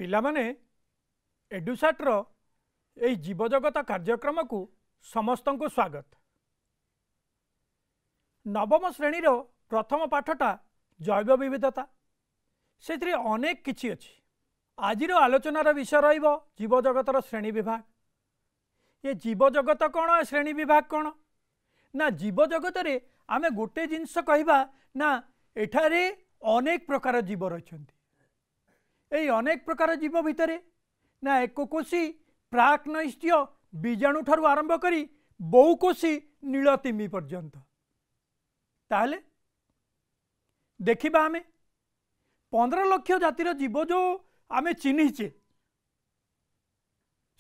पिला माने एडुसाट्र यही जीवजगत कार्यक्रम को समस्त को स्वागत। नवम श्रेणीर प्रथम पाठटा जैव विविधता से अनेक किछि अछि। आजिर आलोचनार विषय रहिबो जीवजगतर श्रेणी विभाग। ये जीवजगत कौन श्रेणी विभाग कौन ना जीवजगत रे आमे गोटे जिनस कहबा ना एठारे अनेक प्रकार जीव रहिछन्ति। एई अनेक प्रकार जीव भितरे ना एककोशी प्राक्नैष्ठ्य बीजाणु ठारू आरंभ करी बहुकोशी नीलतिमी पर्यंत। ताहले देखिबा आमे 15 लाख जातिर जीव जो आमे चिन्हिचे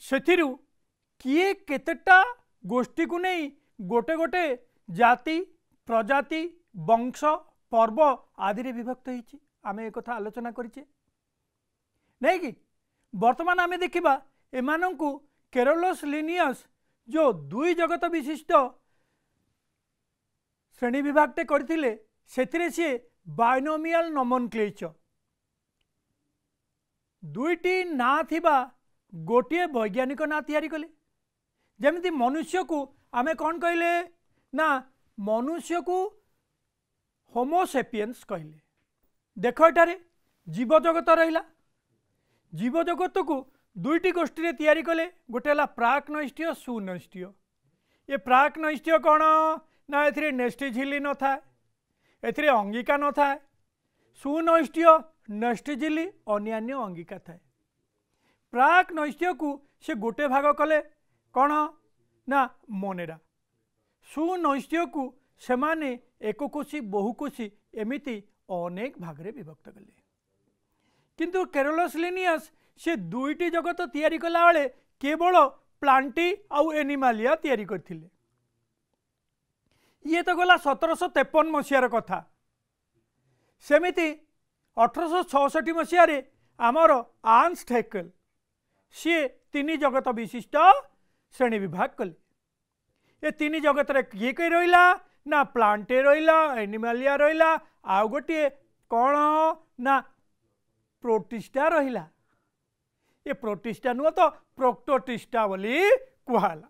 सेथिरु किए केतेटा गोष्ठी को नहीं गोटे गोटे जाति प्रजाति वंश पर्व आदि विभक्त होइछि। आमे एक कथा आलोचना करिचे नहीं कि वर्तमान आमे देखिबा एमानंकु केरोलोस लिनियस जो दुई जगत विशिष्ट श्रेणी विभागटे करथिले सेथिरे से बायनोमियल नोमेनक्लेचर दुईटी ना थिबा गोटे वैज्ञानिक ना तैयारी कले। जेमिति मनुष्य को आमे कौन कहले ना मनुष्य को होमोसेपियंस कहले। देख एटारे जीव जगत रहिला जीव जगत को दुईटी गोष्ठी तैयारी कले। गोटे हला प्राक्नैष्ठ्य सुनैष्ठ्य। ये प्राक्नैष्ठ्य कौन ना एथिरे नेष्टि झिल्ली न थाए एथिरे अंगिका न थाए। सुनैष्ठ्य नेष्टि झिल्ली अन्यान्य अंगिका थाए। प्राक्नैष्ठ्य को से गोटे भाग कले कौन ना मोनेरा। सुनैष्ठ्य को सेमाने एककोशी बहुकोशी एमिति अनेक भागरे विभक्त कले। किंतु केरोलोस लिनियस से दुईटी जगत तैयारी कला बेले केवल प्लांटी आउ एनिमालिया तैयारी करथिले। ये तो गला 1753 मसीहार कथा। सेमिति 1866 मसीह आमर आंस हैकेल सी तीन जगत विशिष्ट श्रेणी विभाग कले। ये तीन जगत रे किए कई रहिला ना प्लांटे रहिला एनिमालिया रहिला आउ गोटे कौन ना प्रोटिस्टा रहिला। ये प्रोटिस्टा नुह तो प्रोक्टोटिस्टा बोली कहला।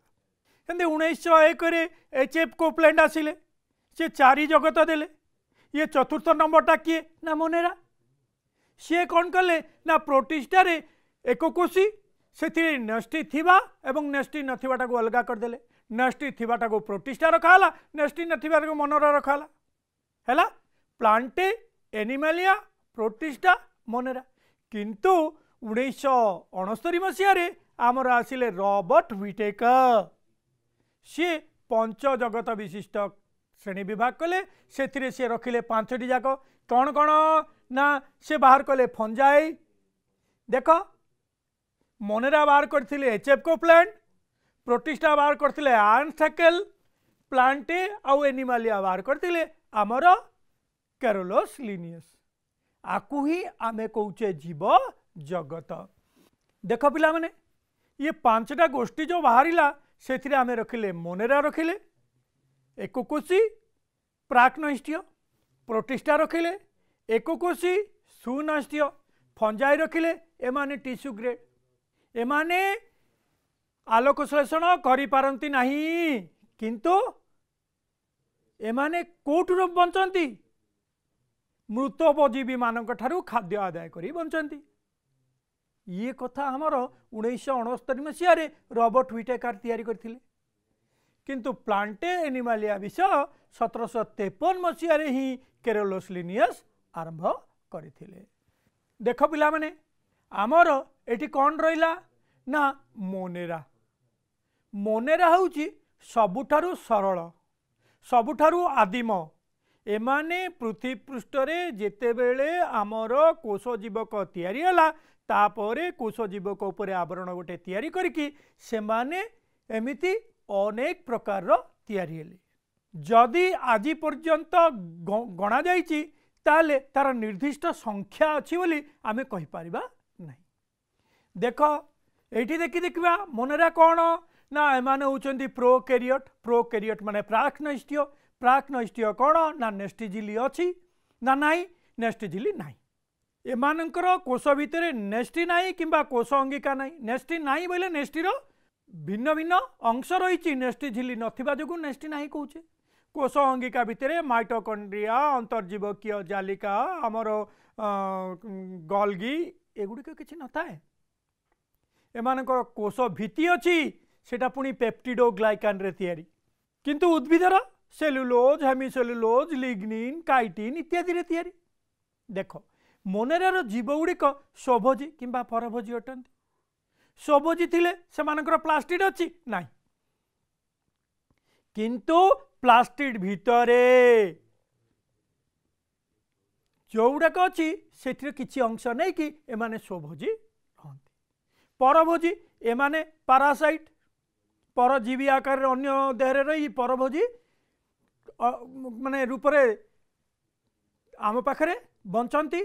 1901 एच.एफ. कोपलैंड आसिले से 4 जगत देले। ये चतुर्थ नंबरटा किए ना मोनेरा। सी कौन कले ना प्रोटिस्टा रे एककोशी से नेष्टि थिबा एवं नेष्टि नथिबाटा को अलगा करदेले। नेष्टि थिबाटा को प्रोटिस्टा रखाला नेष्टि नथिबाटा को मोनेरा रखाला। हैला प्लांटे एनिमालिया प्रोटिस्टा मोनेरा। किंतु 1969 मसीह आमर आसिले रॉबर्ट व्हिटेकर। सी 5 जगत विशिष्ट श्रेणी विभाग कले। से रखिले 5टी जाक कौन कौन ना से बाहर कले फंजाई। देख मोनेरा बाहर करथिले एच.एफ. कोपलैंड प्रोटिस्टा बाहर करथिले आंस हैकेल प्लांटे आउ एनिमालिया बाहर करथिले आमर केरोलोस लिनियस। आकु ही आमे कहूचे जीव जगत। देख पिला माने ये 5टा गोष्ठी जो बाहरिला से आमे रखिले मोनेरा रखिले एककोशी प्राक्नैष्ठ्य प्रोटिस्टा रखिले एककोशी सुनैष्ठ्य फंजाई रखिले एमाने टिश्यू ग्रेड। एमाने आलोक श्लेषण करि पारंती नाही किंतु एमाने कोठुर बंचंती मृतोपजीवी मानक ठारू खाद्य आदाय करी बंचंती। ये कथा हमर 1969 मसीह रॉबर्ट व्हिटेकर तैयारी करथिले। किंतु प्लांटे एनिमालिया विषय 1753 मसीह ही केरोलोस लिनियस आरंभ करथिले। देख पिला माने आमर एटी कौन रहिला ना मोनेरा। मोनेरा होउची सबुठारू सरल सबुठारू आदिम। एमाने पृथ्वी पृष्ठ रे जेतेबेले आमर कोष जीवक तैयारी हला तापरे कोष जीवक उपरे आवरण गोटे तैयारी करिकी सेमाने एमिति अनेक प्रकार रो तैयारी हेले। जदि आजि पर्यंत गणा जाइछि ताले तार निर्दिष्ट संख्या अछि बोली आमे कहि परिबा नहीं। देख एठी देखिबा मोनेरा कौन ना एमाने होउचंती प्रोकैरियोट माने प्राक्नैष्ठ्य कौन ना नेष्टि झिल्ली अछि ना नाही नेष्टि झिल्ली नाही। एमानंकर कोष भितर नेस्टी नाई किंबा कोष अंगिका नाई। नेस्टी नाई बोले नेस्टीर भिन्न भिन्न अंश रही। नेस्टी झिली नथिबा जोगु नेस्टी नाई कहूचे। कोष अंगिका भितर माइटोकॉन्ड्रिया, अंतर्जीवकीय जालिका, आमर गल्गी एगुड़िक किसी न थाए। एमानंकर कोष भित्ति अच्छी सेटा पुणी पेप्टिडोग्लाइकान रे तैयारी। किंतु उद्भिदर सेलुलोज, हेमिसेलुलोज, लिग्निन, काइटिन इत्यादि रे तैयारी। देख मोनेरार जीवगुड़िक स्वभोजी किंबा परभोजी अटंती। स्वभोजी थिले सेमानकर प्लास्टिड अच्छी नाई, किंतु प्लास्टिड भितरे जोगुड़ाक अच्छी से किसी अंश नहीं कि एमाने स्वभोजी रहती। परभोजी एमाने पारासाइट, परजीवी आकार अन्य देहरे रही परभोजी माने रूपरे आम पाखरे बंचंती।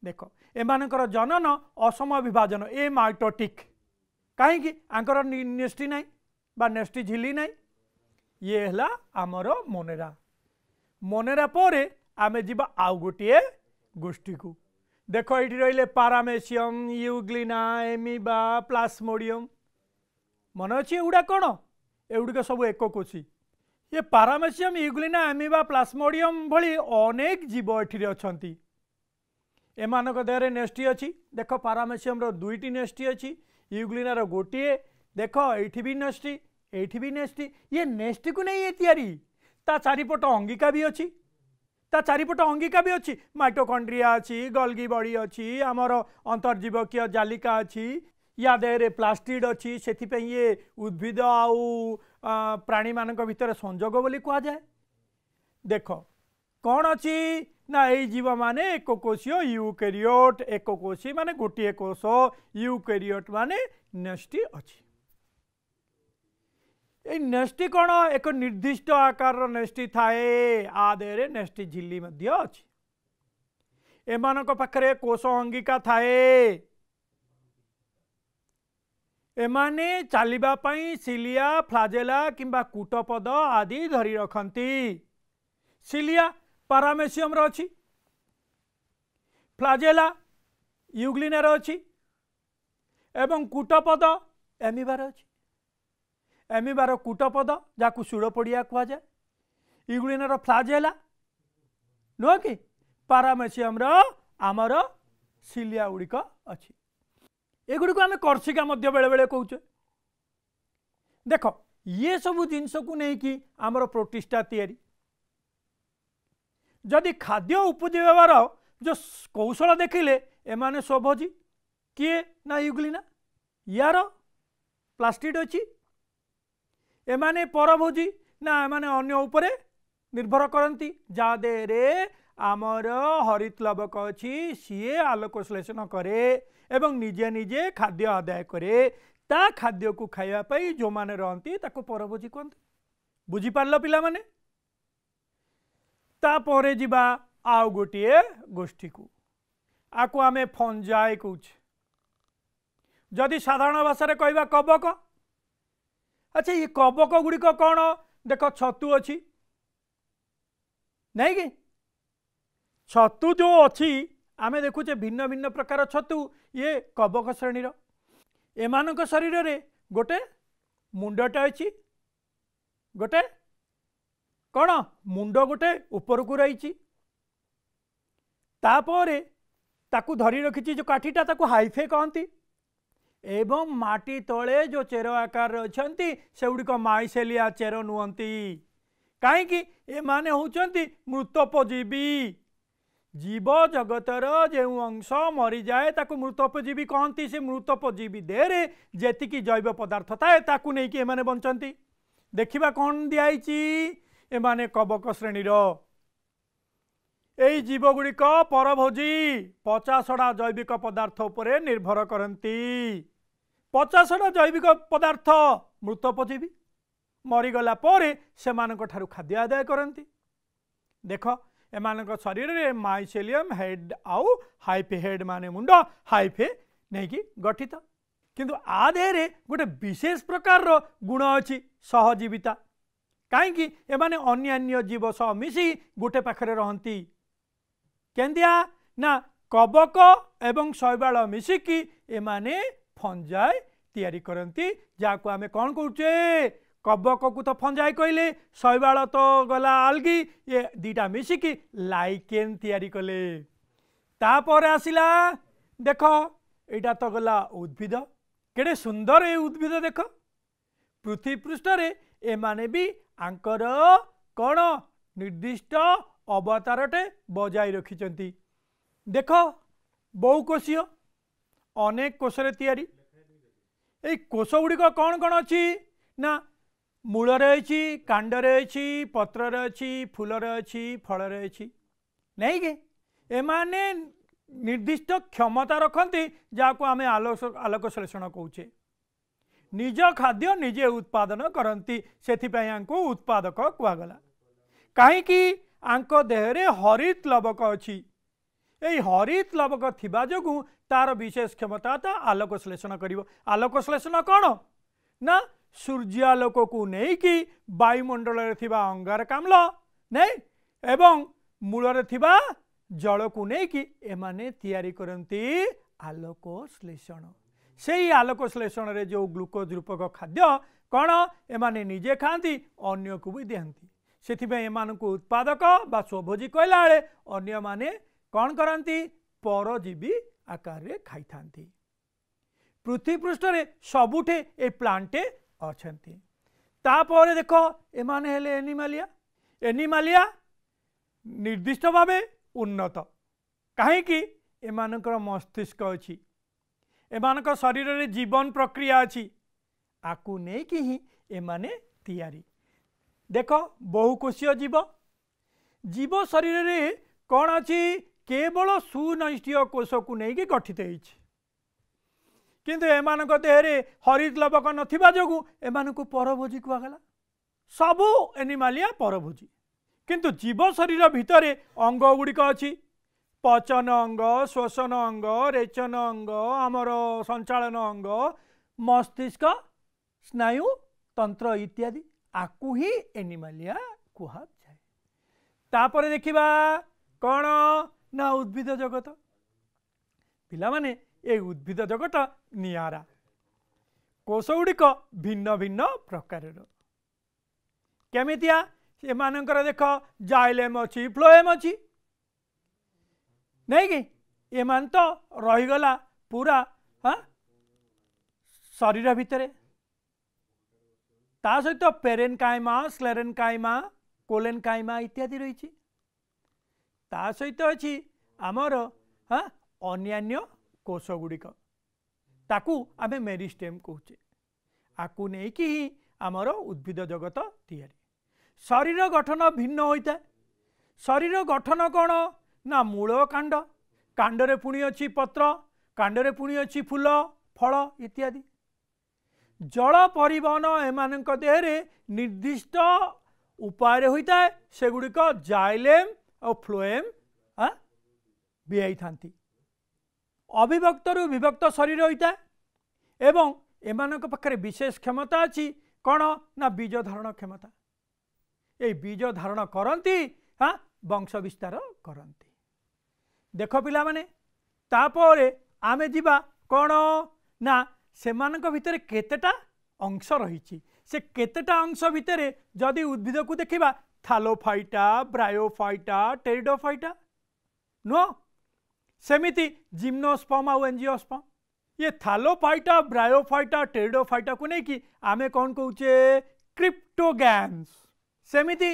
देख एमानकर जनन असम विभाजन ए माइटोटिक कहीं आंकर नेस्टी नाई बा नेस्टी झिली नाई। ये हला आमर मोनेरा। मोनेरा परे आमे जिबा आउ गोटे गोष्ठी को। देख ये रहिले पारामेसियम, यूग्लिना, एमीबा, प्लास्मोडियम। मन अच्छी एगुड़ा कौन? एगुड़िक सब एक कोशी। ये पारामेसियम, यूग्लिना, एमीबा, प्लास्मोडियम भली अनेक जीव एठी अछंती। एमानक देहरे नेस्टी अच्छी। देख पारामेसियम रो दुईटी नेस्टी अच्छी, यूग्लिनार गोटे। देख एठी भी नेस्टी, एठी भी नेस्टी। ये नेस्टी को नहीं ये तैयारी। ता चारिपट अंगिका भी अच्छी, ता चारिपट अंगिका भी अच्छी। माइटोकॉन्ड्रिया अच्छी, गल्गी बड़ी अच्छी, आमर अंतर्जीवकीय जालिका अच्छी, या देहरे प्लास्टिड अच्छी। से ये उद्भिद आउ प्राणी मानक भितर संजोग बोली कह जाए। देख कौन अच्छी ना ये जीव माने एक कोशीय यूकैरियोट। एक कोशी माने गोटे कोष, यूकैरियोट माने नेस्टी अच्छी। ये नेस्टी कौन? एक निर्दिष्ट आकार नेस्टी थाए। आदेरे नेस्टी झिल्ली मध्य अच्छी। एमानक पाखरे कोष अंगिका थाए। एमाने चलिबा पई सिलिया, फ्लाजेला किंबा कूटपद आदि धरी रखंती। सिलिया पारामेसियम रो अच्छी, फ्लाजेला यूग्लिनार अच्छी, एवं कूटपद एमिबार अच्छी। एमिबार कूटपद जाकु सुड़पड़िया कह जाए, यूग्लिनार फ्लाजेला नुह कि पारामेसियम रो आमर सिलिया गुड़िक अच्छी। एगुड़ी आम कर्षिका मध्य बेले बेले कहचे। देख ये सब जिनस को लेकिन आमर प्रोटिस्टा तैयारी। जदि खाद्य उपजीवार जो कौशल देखिले एमाने स्वभोजी किए ना यूग्लिना, यार प्लास्टिड अच्छी। एमाने परभोजी ना एमाने अन्य उपरे निर्भर करती। जादेरे आमर हरित लवक अच्छी, सीए आलोक श्लेषण करे एवं निजे निजे खाद्य आदाय करे। ता खाद्य को खाइबा जो माने रहती ताको परभोजी कहते। बुझीपार पिला माने? तापरे जिबा आउ गोटे गोष्ठी को। आकु आमे फंजाई कहूचे। जदि साधारण भाषा कहवा कबक। अच्छा ये कबक गुड़िक कौन? देख छतु अच्छी नहीं कि छतु जो अच्छी आमे देखुचे भिन्न भिन्न प्रकार छतु। ये कबक श्रेणीर। एमानक शरीर रे गोटे मुंडटा अच्छी, गोटे कौन मुंड गोटे ऊपर को रही। तापरे ताकू धरी रखी जो काठीटा ताकू हाइफे कहती। एवं माटी तले जो चेर आकार अच्छी से गुड़िक माइसेलिया चेर नुहति। कहीं एमाने होचंती मृतोपजीवी। जीव जगतर जो अंश मरी जाए ताकू मृतोपजीवी कहती। से मृतोपजीवी देहरे जेतिकी जैव पदार्थ थाए ताकू नहीं कि एमाने बंचंती। देखिबा कौन दियाइची? एमाने कबक श्रेणीर। एई जीव गुड़िक परभोजी 50टा जैविक पदार्थ उपरे निर्भर करती। 50टा जैविक पदार्थ मृतोपजीवी मरीगला परे सेमानक ठारू खाद्य आदाय करती। देख एमानक शरीर रे माइसेलियम हेड आउ हाइफे हेड माने मुंड हाइफे नहीं कि गठित। किंतु आधेरे गोटे विशेष प्रकार गुण अच्छी सहजीविता। कहीं एमाने अन्य जीव सह मिसी गोटे पाखरे रहंती। केंदिया ना कबक एवं शैवाल मिसिकी एमाने फंजाई तैयारी करती जहाँ आम कौन कौचे कबक को तो फंजाई कहले शैवाल तो गला आलगी ये दीटा मिसिकी लाइकेन तैयारी कले तापर आसिला देख एटा तो गला उद्भिद केड़े सुंदर ये उद्भिद देख पृथ्वी पृष्ठ रे एमाने भी आंकर कौन निर्दिष्ट अवतारटे बजाई रखिचंती देख बहुकोशीय अनेक कोशरे तैयारी ए कोश गुड़िक कौन कौन अच्छी ना मूल अच्छी कांडरे अच्छी पत्र अच्छी फूल अच्छी फल अच्छी नहीं कि एमाने निर्दिष्ट क्षमता रखती जहाँ आम आलोक श्लेषण कौचे निज खाद्य निजे उत्पादन करती से उत्पादक कहगला कहीं आंको देहरे हरित लवक अच्छी यही हरित लवक थिबा जोगु तार विशेष क्षमता था आलोक श्लेषण करिवो आलोक श्लेषण कौन ना सूर्यालोक को नहीं कि वायुमंडल रे थिबा अंगारकाम्ल नहीं एवं मूल रे थिबा जल को नहीं कि एमाने तैयारी करती आलोक श्लेषण से ही आलोक श्लेषण रे जो ग्लूकोज रूपक खाद्य कौन एमाने निजे खाती अन्य को भी दिहंती सेथिबे एमानकु उत्पादक बा स्वभोजी कहला बेले अन्य माने कौन करती परजीवी आकार रे खाई थांती पृथ्वी पृष्ठ रे सबुठे ए प्लांटे अछंती तापर देख एमाने हेले एनिमालिया एनिमालिया निर्दिष्ट भावे उन्नत कहीं एमानकर मस्तिष्क अच्छी एमानक शरीर रे जीवन प्रक्रिया अच्छी आकु नहीं कि ही एमाने तैयारी देख बहुकोशीय जीव जीव शरीर रे कौन अच्छी केवल सुनैष्ठीय कोश को नहीं गठित होइछि किंतु एमानक देहरे हरित लवक नथिबा जोगु एमानकु परभोजी कहगला सबु एनिमालिया परभोजी किंतु जीव शरीर भितरे अंग गुड़िक अच्छी पचन अंग श्वसन अंग रेचन अंग आमर संचालन अंग मस्तिष्क स्नायु तंत्र इत्यादि आकु ही एनिमालिया कुहा जाए तापर देखिबा कौन ना उद्भिद जगत पिला माने ए उद्भिद जगत नियारा कोश गुड़िक भिन्न भिन्न प्रकार केमितिया एमानकर देख जाइलेम अच्छी फ्लोएम अच्छी नहीं कि एमान तो रहीगला पूरा हाँ शरीर भितर ता सहित पेरेनकाइमा स्लेरेनकाइमा कोलेनकाइमा इत्यादि रही ता सहित अच्छी आमर हाँ अन्यान्य कोश गुड़िक ताकू आमे मेरिस्टेम कहचे आकु नहीं कि ही आमर उद्भिद जगत तैयारी शरीर गठन भिन्न होता है शरीर गठन कौन ना मूल कांड कांडरे पुणी अच्छी पत्र कांडरे पुणी अच्छी फूल फल इत्यादि जल परिवहन एमानक देहरे निर्दिष्ट उपाय होता है सेगुड़िक जाइलेम और फ्लोएम बिहाई थांती अविभक्त रु विभक्त शरीर होता है एवं एमानक पाखरे विशेष क्षमता अच्छी कौन ना बीज धारण क्षमता ये बीज धारण करती हाँ वंश विस्तार करती देख पिला माने तापर आमे जीवा कौन ना सेमानक भितर केतेटा अंश रही से केतेटा अंश भितर जदि उद्भिद को देखिबा थालोफाइटा ब्रायोफाइटा टेरिडोफाइटा नो सेमिति जिम्नोस्पर्म और एंजियोस्पर्म ये थालोफाइटा ब्रायोफाइटा टेरिडोफाइटा को नहीं कि आमे कौन कहूचे क्रिप्टोगैन्स सेमिति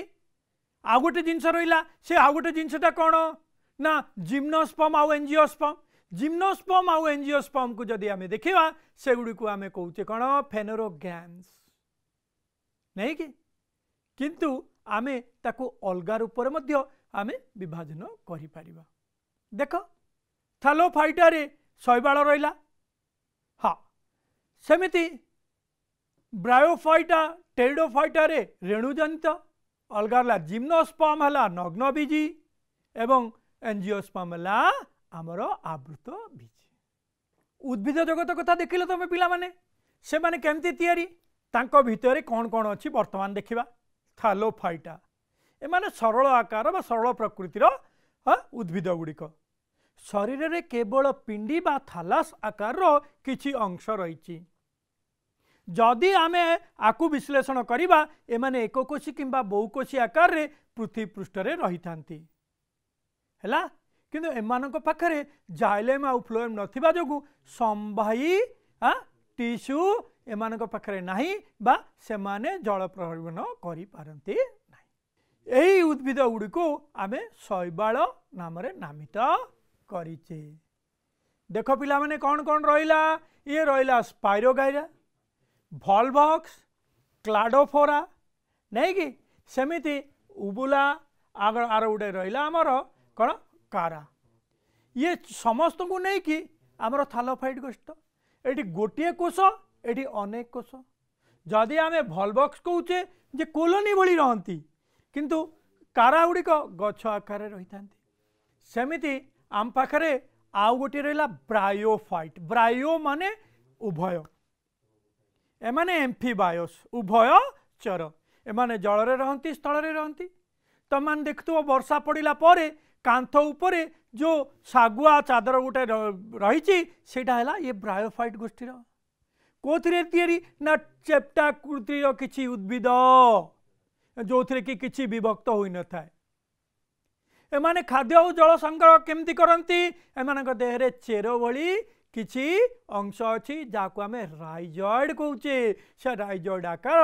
आ गोटे जिनस रहा से आ गोटे जिनसटा कौन ना जिम्नोस्पर्म आउ एंजियोस्पर्म जिम्नोस्पर्म आउ एंजियोस्पर्म को जदि आमे देखिबा सेगुडी को आमे कहूचे कौन फेनोरोगैन्स नहीं कि किंतु आमे ताको अलगा रूप रे आमे विभाजन करि परिबा देख थालोफाइटा रे शैवाल रहिला हाँ सेमिति ब्रायोफाइटा टेरिडोफाइटा रे रेणुजनित अलगा है जिम्नोस्पर्म है नग्न बीजी एवं एंजियोस्पर्म है आमर आवृत बीजी उद्भिद जगत कथा देखिल तुम पिला माने से माने केमती तैयारी तांको भितर कौन कौन अच्छी वर्तमान देखिबा थालोफाइटा एमाने सरल आकार बा सरल प्रकृतिर उद्भिद गुड़िक शरीर रे केवल पिंडी बा थालास आकार किछि अंश रही। जदि आमे आकु विश्लेषण करिबा एमाने एककोशी किंबा बहुकोशी आकार रे पृथ्वी पृष्ठ रे रही थांती हैला। किंतु एमानक पाखरे जाइलेम आ फ्लोएम नथिबा जोगु संवाही टिश्यू एमानक पाखरे नाही बा सेमाने जल प्रवाहन करि पारंती नाही। एही उद्भिद गुडी को आमे शैवाल नाम रे नामित करिचे। देखो पिला माने कौन कौन रहिला, ये रहिला स्पाइरोगाइरा, भॉलवॉक्स, क्लाडोफोरा नहीं कि सेमिति उबुला आगर आर उडे रहिला हमर कोन कारा। ये समस्त को नहीं कि हमर थालोफाइट गोष्ठ एटी गोटिए कोष एटी अनेक कोष। जदि आमे भॉलवॉक्स कहूचे जे कोलोनी भली रहंती किंतु कारा गुड़िक गछ आकार रही थांती। सेमिति आम पाखरे आउ गोटे रहिला ब्रायोफाइट। ब्रायो माने उभय, एमाने एम्फीबायोस उभय चर। एमाने जल रे रहंती स्थल रे रहंती। तम मान देखथुव वर्षा पड़िला परे कांथ उपरे जो सागुआ चादर गोटे रही सेटा हैला ये ब्रायोफाइट गोष्ठीर। कोथिरे तियरी ना चेप्टाकृतिर किछि उद्भिद जो थे कि किछि विभक्त होई न थाए। एमाने खाद्य और जल संग्रह केमती करंती, एमानक देहरे चेर भली किछि अंश अछि जाको आमे राइजॉइड कहूचे। से राइजॉइड आकार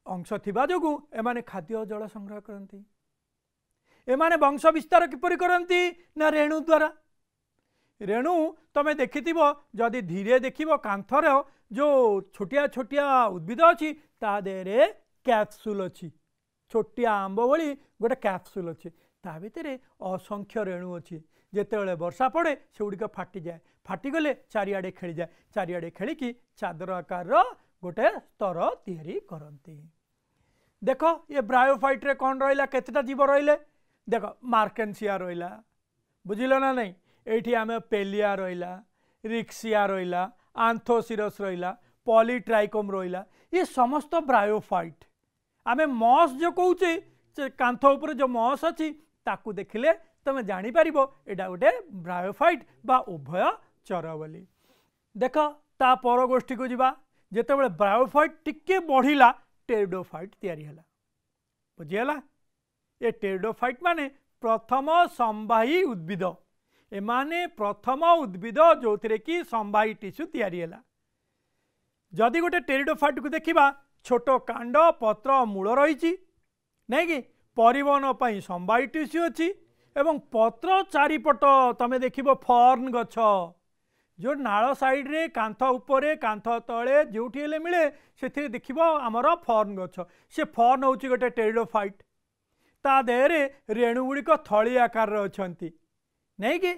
अंश थिबा जोगु एमाने खाद्य और जल संग्रह करंती। एमाने वंश विस्तार किपरि करंती ना रेणु द्वारा। रेणु तमे देखिथिबो जदि धीरे देखिबो कांथर जो छोटिया छोटिया उद्भिद अछि ता देहरे कैप्सूल अच्छी, छोटिया आंब भली गोटे कैप्सूल अच्छी, ता भितर असंख्य रेणु अच्छी। जेतेबेले वर्षा पड़े से गुड़िक फाटी जाए, फाटीगले चारिआडे खेली जाए, चारिआडे खेलिकी चादर आकार गोटे स्तर तैयारी करती। देख ये ब्रायोफाइट रे कौन रहा केतेटा जीव रहिले देख मार्केन्सिया रहा बुझिल ना नहीं। एठी आमे पेलिया रहा, रिक्सिया रहा, आंथोसिरस रहा, पॉलीट्राइकोम रहा, ये समस्त ब्रायोफाइट। आमे मॉस जो कहूचे कांथ उपर जो मॉस अच्छी ताकू देखिले तुम जानी पारिबो एटा गोटे ब्रायोफाइट बा उभय चर बोली। देख ता पर गोष्ठी को जिबा जेतेबेले ब्रायोफाइट टिके बढ़िला टेरिडोफाइट तैयारी हला। बुझिगला ये टेरिडोफाइट माने प्रथम संवाही उद्भिद। एमाने प्रथम उद्भिद जो थे कि संवाही टिश्यू तैयारी हला। जदि गोटे टेरिडोफाइट को देखिबा छोट कांड पत्र मूल रही नहीं कि परिवहन पर संवाही टिश्यू अच्छी एवं पत्र चारिपट तमें देखिबो फर्न गछ जो नाल साइड रे कांथ उपरे कांथ तले जोठी हेले मिले से देखिबो आमर फर्न गछ। से फर्न होची गोटे टेरिडोफाइट। ता देहरे रेणु गुड़िक थली आकार अछंती नहीं कि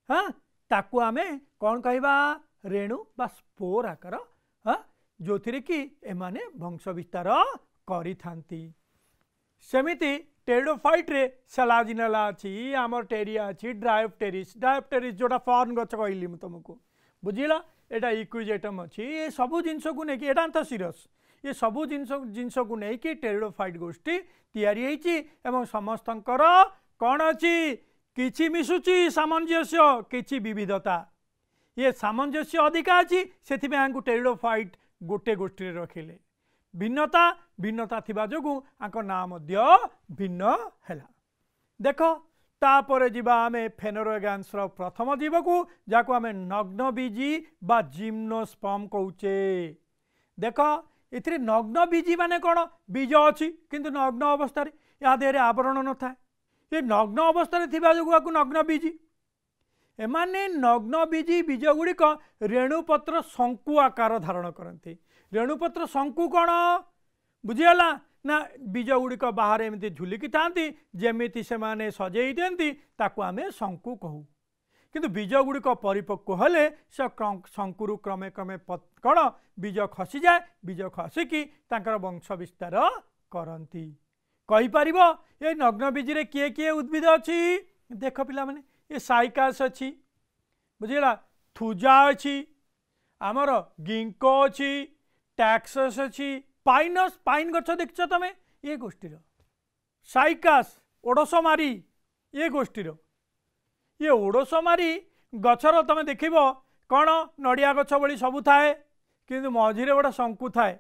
हाँ ताकू आमे कौन कहबा रेणु बा स्पोर आकार जो थे कि एमाने वंश विस्तार करी थांती। सेमिति टेरिडोफाइट रे सेलाजिनेला अच्छी, आमर टेरिया अच्छी, ड्रायोप्टेरिस जोटा फर्न गछ कहली तुमको बुझिला। एटा इक्विजेटम अच्छी। ये सबू जिनस को नहीं कि एडांथोसिरस ये सबू जिनस को नहीं कि टेरिडोफाइट गोष्ठी तैयारी होईची एवं समस्तंकर कौन अच्छी किछि मिसुची सामंजस्य किछि विविधता। ये सामंजस्य अधिका अच्छी से टेरिडोफाइट गोटे गोष्ठी रखिले। भिन्नता भिन्नता थिबा जोगु आंको नाम मध्य भिन्न हैला। देख तापर जीवा आमे फेनोरोगान्स प्रथम जीव को जाको आमे नग्नबीजी बा जिम्नोस्पर्म कहूचे। देख इथिरे नग्नबीजी माने कौन बीज अच्छी किंतु नग्न अवस्था या देहरे आवरण न था। ये नग्न अवस्था थिबा जोगु आकु नग्नबीजी। एमाने नग्नबीजी बीज गुड़िक रेणुपत्र शंकु आकार धारण करते। रेणुपत्र शंकु कौन बुझीगला ना बीज गुड़िक बाहर एमती झुलिकी थांती जेमिति से माने सजेई दियंती ताकू आमे शंकु कहू। किंतु बीज गुड़िक परिपक्व हेले से शंकुरु क्रमे क्रमे कौन बीज खसी जाए। बीज खसिकी तांकर वंश विस्तार करती। कहि परिबो ये नग्नबीजी रे किए किए उद्भिद अच्छी देख पिला माने ये साइकास अच्छी बुझीगला, थुजा अच्छी, आमर गिंको अच्छी, टैक्सस अच्छी, पाइनस पाइन गछ देखछ तमे ये गोष्ठीर, साइकास ओडोसमारी ये गोष्ठीर ये ओडोसोमारी गछर तुम देख कौन नड़िया गछ भली सबू थाए किंतु मझिरे गोटे शंकु थाए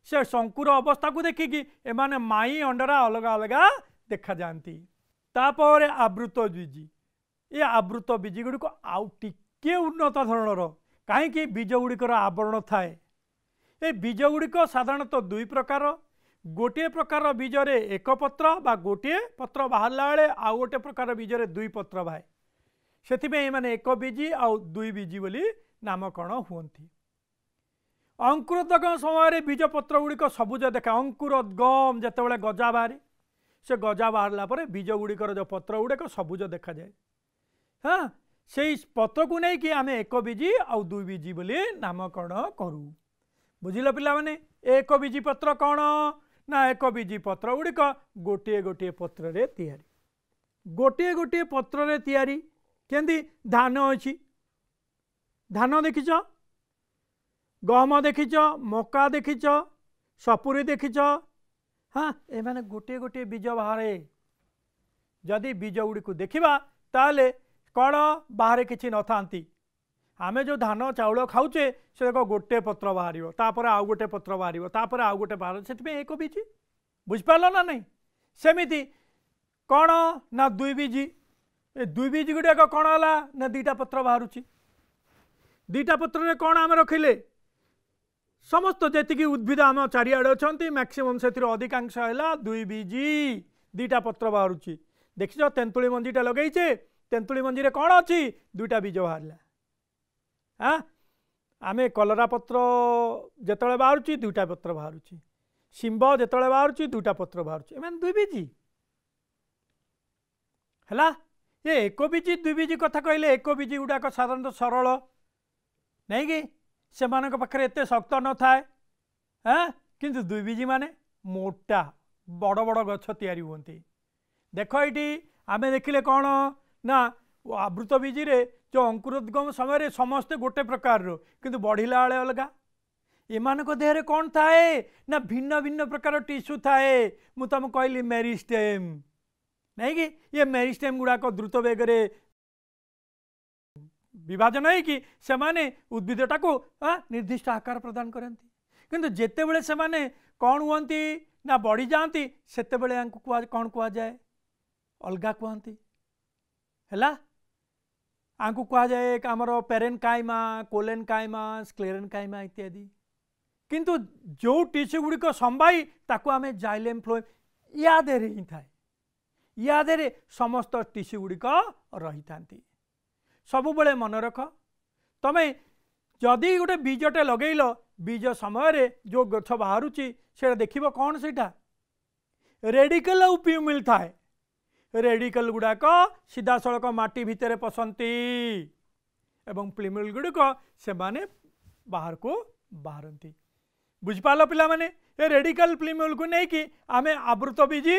से शंकुर अवस्था को देखिकी एमाने माई अंडरा अलग अलग देखा जाती। तापर आवृत बीजी ये आवृत बीज गुड़िक आउ टिके उन्नत धरणर कहीं बीज गुड़िकर आवरण थाए। ये बीज गुड़िक साधारणतः दुई प्रकार गोटे प्रकार बीजरे एक पत्र बा गोटे पत्र बाहरला बेले आउ गोटे प्रकार बीजरे दुई पत्र बाहे से माने एक बीजी आउ दुई बीजी बोली नामकरण हुंती। अंकुरोद्गम समय बीज पत्र गुड़िक सबुज देखा अंकुरोद्गम जितेबाला गजा बाहरी से गजा बाहरला पर बीज गुड़िकर जो पत्र गुड़िक सबुज देखा जाए। हाँ से पत्र को नहीं कि आम एक बीजी आउ दुई बीजी बोली नामकरण करूँ। बुझिल पिला माने एक बीजी पत्र कौन ना एक बीजी पत्र गुड़िक गोटे गोटे पत्र रे तैयारी गोटे गोटे पत्र रे तैयारी केंदी धान अच्छी धान देखिच गहम देखिच मका देखिच सपुरी देखिच। हाँ ए माने गोटे गोटे बीज बाहर जदि बीज गुड़ी को देखा ताले कौन बाहर किसी न था आमे जो धान चाउल खाऊचे से देखो गोटे पत्र बाहर तापर आउ गोटे पत्र बाहर तापर आउ गोटे बाहर से एक बीजी बुझिपार ना नहीं सेमिति कौन ना दुई बीजी ए दुई बीज गुड़ाक कौन है ना दीटा पत्र बाहर दीटा पत्र कौन आम रखिले समस्त जी उद्भिद आम चारिआडे अच्छा मैक्सीम से अधिकांश है दुई बीजी दीटा पत्र बाहर देखिछ तेंतुली मंजीटा लगेचे तेंतुली मंजी कौन अच्छी दुईटा बीज बाहर हाँ आमे कलरा पत्र जिते बाहर दुईटा पत्र बाहर शिंब जिते बाहर दुईटा पत्र बाहर एम दुई बीजी है ये एक बीजी दुई बीजी कथा कहले एक बीजी गुड़ाक साधारणतः सरल नहीं कि से पाखे एत शक्त न थाए। हाँ किंतु दुई बीजी माने मोटा बड़ बड़ गछ तैयारी हुंती। देख ये आमे देखिले कौन ना आवृत बीजी रे जो अंकुरोद्गम समय समस्ते गोटे प्रकार किंतु बढ़िला बेले अलगा एमानक देहरे कौन थाए ना भिन्न भिन्न प्रकार टिश्यू थाए। मु तुम कहली मेरिस्टेम नहीं कि ये मेरिस्टेम गुड़ाक द्रुत बेगरे विभाजन है कि से माने उद्भिदटा को निर्दिष्ट आकार प्रदान करती किंतु जेते बेले से माने कौन हुंती ना बढ़ी जाती सेते बेले कौन कह जाए अलगा कहती है आंकु कह जाए आमर पेरेनकाइमा कोलेनकाइमा स्क्लेरेनकाइमा इत्यादि किंतु जो टिश्यू गुड़िक संभाई ताकू आमे जाइलेम फ्लोएम या देहरे ही थाए या देहरे समस्त टिश्यू गुड़िक रही थांती। सबु बेले मन रख तमे जदि गोटे बीजटे लगेल बीज समय जो गछ बाहर से देखिब कौन सेटा रेडिकल और प्यूमिल थाए रेडिकल गुड़ाक सीधा सड़क माटी भितर पसंती एवं प्यूमिल गुड़िक से माने बाहर को बाहरती। बुझिपाल पिला माने ये रेडिकल प्यूमिल को नहीं कि आमे आवृत बीजी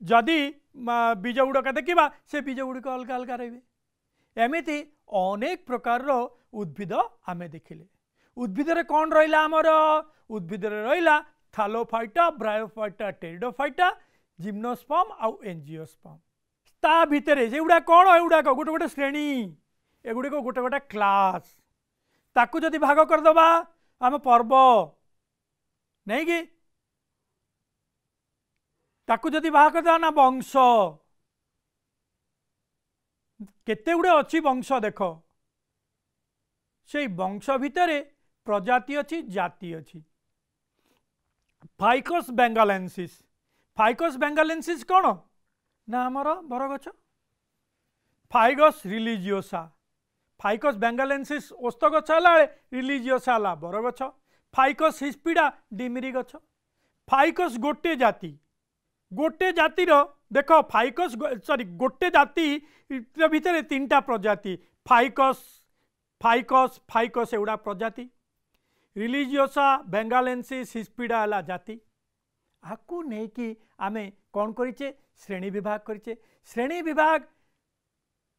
जदि बीज गुड़ाक देखा से बीज गुड़िक अलग अलग रही एमती अनेक प्रकार उद्भिद आमे देखिले। उद्भिद कौन रहा आमर उद्भिद रहा थालोफाइटा ब्रायोफाइटा टेरिडोफाइटा जिम्नोस्पर्म आउ एंजियोस्पर्म ता भितर एगुड़ा कौन एगुड़ाक गोटे गोटे श्रेणी एगुड़िक गोटे गोटे क्लास ताकू जदि भाग करदबा आम पर्व नहीं कि ताकू जदि भाग करदबा ना वंश केते गुड़े अच्छी वंश देख से वंश भितर प्रजाति अच्छी जाति अच्छी। फाइकस बेंगालेंसिस फाइकस बेंगालेंसिस कौन ना आमर बरगछ फाइगस रिलीजियोसा फाइकस बेंगालेंसिस ओस्त गछ रिलीजियोसा है बरगछ फाइकस हिस्पिडा डिमिरी गछ फाइकस गोटे जातिर देख फाइकस सॉरी गोटे जाति भितर तीनटा प्रजाति फाइकस फाइकस फाइकस एगुड़ा प्रजाति रिलीजियोसा बेंगालेंसिस हिस्पिडा है जाति आपको नहीं कि आमे कौन करिचे श्रेणी विभाग करिचे। श्रेणी विभाग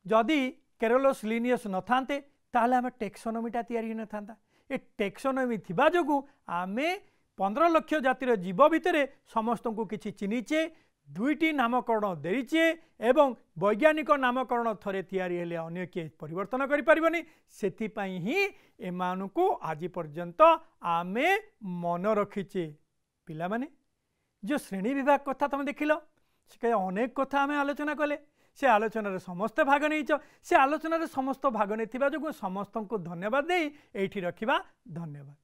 जदि केरोलोस लिनियस न थांते ताले आमे टेक्सोनोमीटा तैयारी न थांता ए टेक्सोनोमी थिबा जोगु आमे 15 लाख जातिर जीव भितर समस्त को किछि चिनिचे दुईटी नामकरण देरीचे एवं वैज्ञानिक नामकरण थरे तैयारी हेले अन्य किए परिवर्तन करि परिबनी सेथिपाई ही एमानुको आज पर्यंत आमे मन रखीचे। पिला माने जो श्रेणी विभाग कथा तुम देखिल से अनेक कथा आमे आलोचना कले से आलोचना समस्त भाग नहीं से आलोचना समस्त भाग नहीं जो समस्त को धन्यवाद दे एठी रखिबा। धन्यवाद।